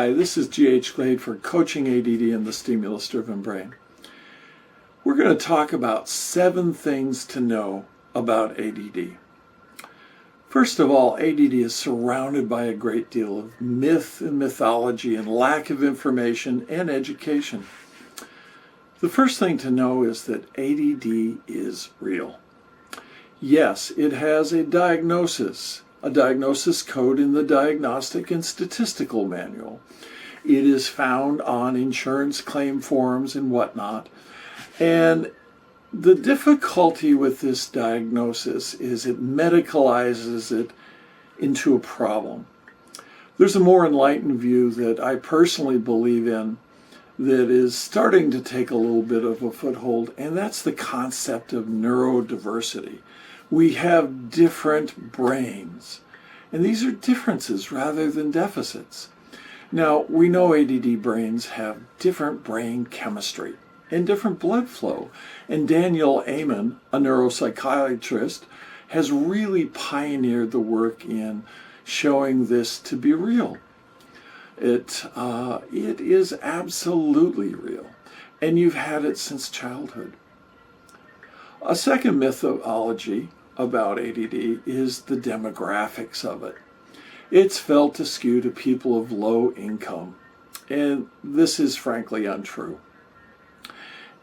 Hi, this is G.H. Glade for Coaching ADD and the Stimulus-Driven Brain. We're going to talk about 7 things to know about ADD. First of all, ADD is surrounded by a great deal of myth and mythology and lack of information and education. The first thing to know is that ADD is real. Yes, it has a diagnosis code in the Diagnostic and Statistical Manual. It is found on insurance claim forms and whatnot. And the difficulty with this diagnosis is it medicalizes it into a problem. There's a more enlightened view that I personally believe in that is starting to take a little bit of a foothold, and that's the concept of neurodiversity. We have different brains, and these are differences rather than deficits. Now, we know ADD brains have different brain chemistry and different blood flow, and Daniel Amen, a neuropsychiatrist, has really pioneered the work in showing this to be real. It is absolutely real, and you've had it since childhood. A second mythology about ADD is the demographics of it. It's felt to skew to people of low income, and this is frankly untrue.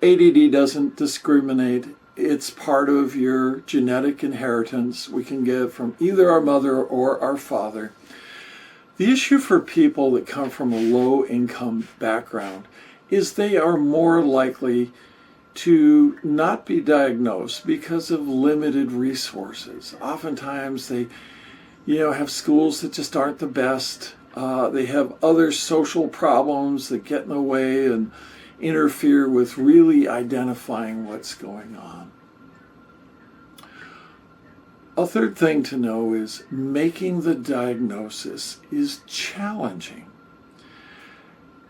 ADD doesn't discriminate. It's part of your genetic inheritance we can get from either our mother or our father. The issue for people that come from a low income background is they are more likely to not be diagnosed because of limited resources. Oftentimes they have schools that just aren't the best. They have other social problems that get in the way and interfere with really identifying what's going on. A third thing to know is making the diagnosis is challenging.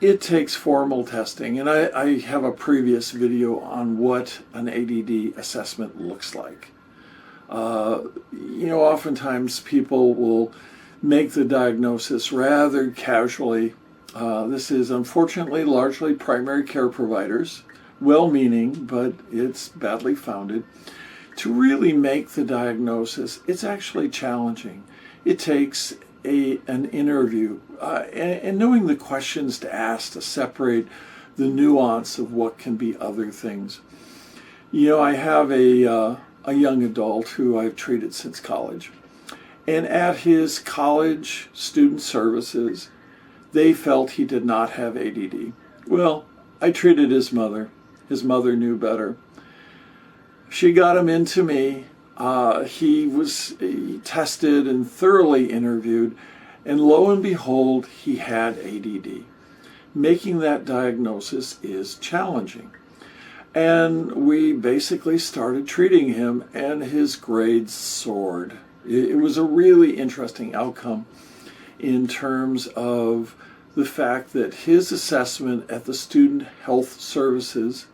It takes formal testing, and I have a previous video on what an ADD assessment looks like. Oftentimes people will make the diagnosis rather casually. This is unfortunately largely primary care providers, well-meaning, but it's badly founded. To really make the diagnosis, it's actually challenging. It takes an interview and knowing the questions to ask to separate the nuance of what can be other things. I have a young adult who I've treated since college, and at his college student services, they felt he did not have ADD. Well, I treated his mother. His mother knew better. She got him into me. He was tested and thoroughly interviewed, and lo and behold, he had ADD. Making that diagnosis is challenging. And we basically started treating him, and his grades soared. It was a really interesting outcome in terms of the fact that his assessment at the Student Health Services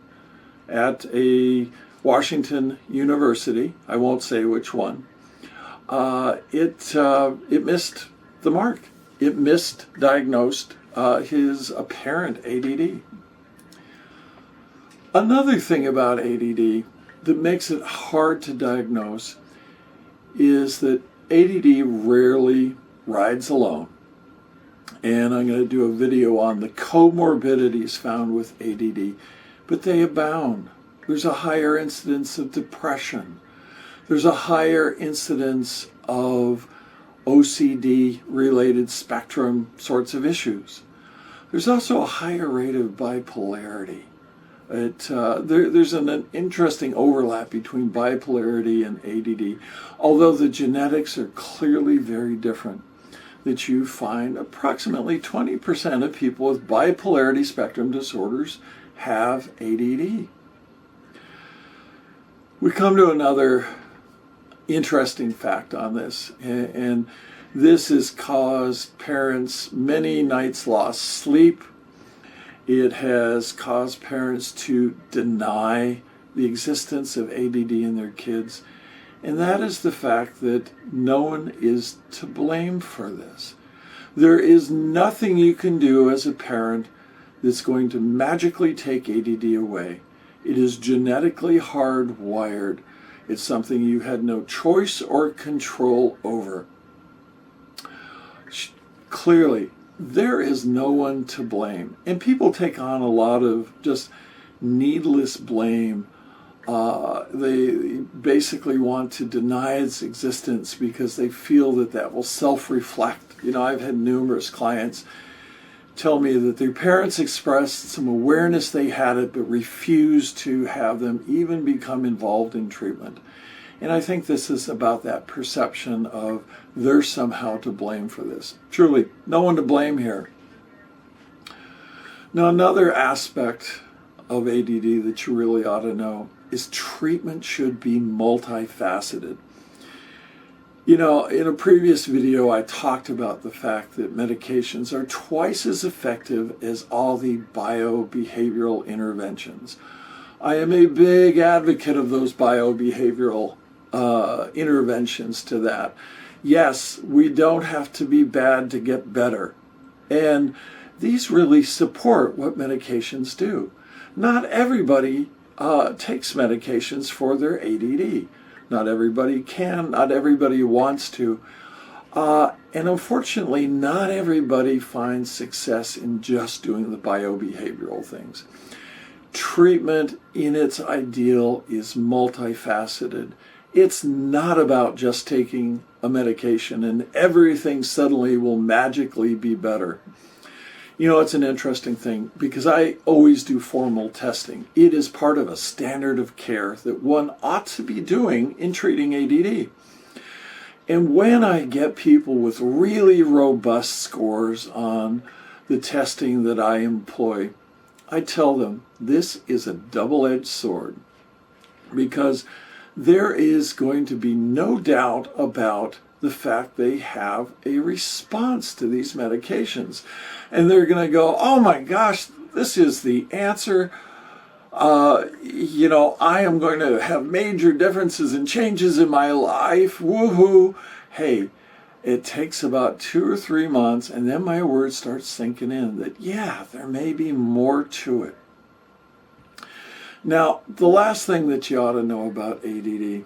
at a Washington University, I won't say which one, it missed the mark. It misdiagnosed his apparent ADD. Another thing about ADD that makes it hard to diagnose is that ADD rarely rides alone. And I'm going to do a video on the comorbidities found with ADD, but they abound. There's a higher incidence of depression. There's a higher incidence of OCD-related spectrum sorts of issues. There's also a higher rate of bipolarity. There's an interesting overlap between bipolarity and ADD, although the genetics are clearly very different. That you find approximately 20% of people with bipolarity spectrum disorders have ADD. We come to another interesting fact on this, and this has caused parents many nights lost sleep. It has caused parents to deny the existence of ADD in their kids. And that is the fact that no one is to blame for this. There is nothing you can do as a parent that's going to magically take ADD away. It is genetically hardwired. It's something you had no choice or control over. Clearly, there is no one to blame. And people take on a lot of just needless blame. They basically want to deny its existence because they feel that that will self-reflect. You know, I've had numerous clients tell me that their parents expressed some awareness they had it, but refused to have them even become involved in treatment. And I think this is about that perception of they're somehow to blame for this. Truly, no one to blame here. Now, another aspect of ADD that you really ought to know is treatment should be multifaceted. You know, in a previous video, I talked about the fact that medications are twice as effective as all the biobehavioral interventions. I am a big advocate of those biobehavioral interventions to that. Yes, we don't have to be bad to get better. And these really support what medications do. Not everybody takes medications for their ADD. Not everybody can, not everybody wants to. And unfortunately, not everybody finds success in just doing the biobehavioral things. Treatment in its ideal is multifaceted. It's not about just taking a medication and everything suddenly will magically be better. You know, it's an interesting thing because I always do formal testing. It is part of a standard of care that one ought to be doing in treating ADD. And when I get people with really robust scores on the testing that I employ, I tell them this is a double-edged sword because there is going to be no doubt about the fact they have a response to these medications. And they're going to go, oh my gosh, this is the answer. You know, I am going to have major differences and changes in my life. Woohoo. Hey, it takes about 2 or 3 months, and then my word starts sinking in that, yeah, there may be more to it. Now, the last thing that you ought to know about ADD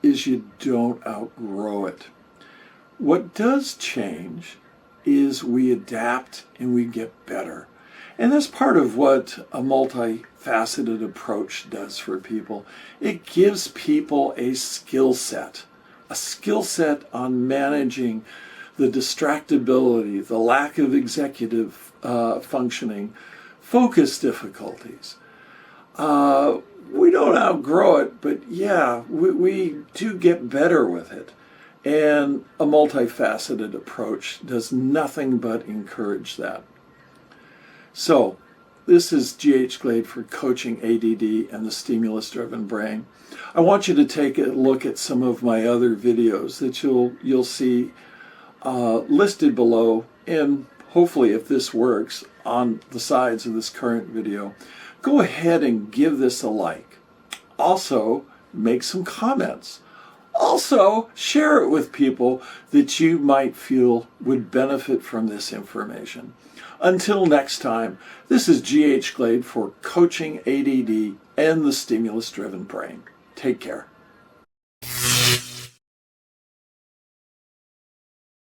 is you don't outgrow it. What does change is we adapt and we get better. And that's part of what a multifaceted approach does for people. It gives people a skill set on managing the distractibility, the lack of executive functioning, focus difficulties. We don't outgrow it, but yeah, we do get better with it. And a multifaceted approach does nothing but encourage that. So, this is G.H. Glade for Coaching ADD and the Stimulus-Driven Brain. I want you to take a look at some of my other videos that you'll see listed below, and hopefully, if this works, on the sides of this current video. Go ahead and give this a like. Also, make some comments. Also, share it with people that you might feel would benefit from this information. Until next time, this is G.H. Glade for Coaching ADD and the Stimulus-Driven Brain. Take care.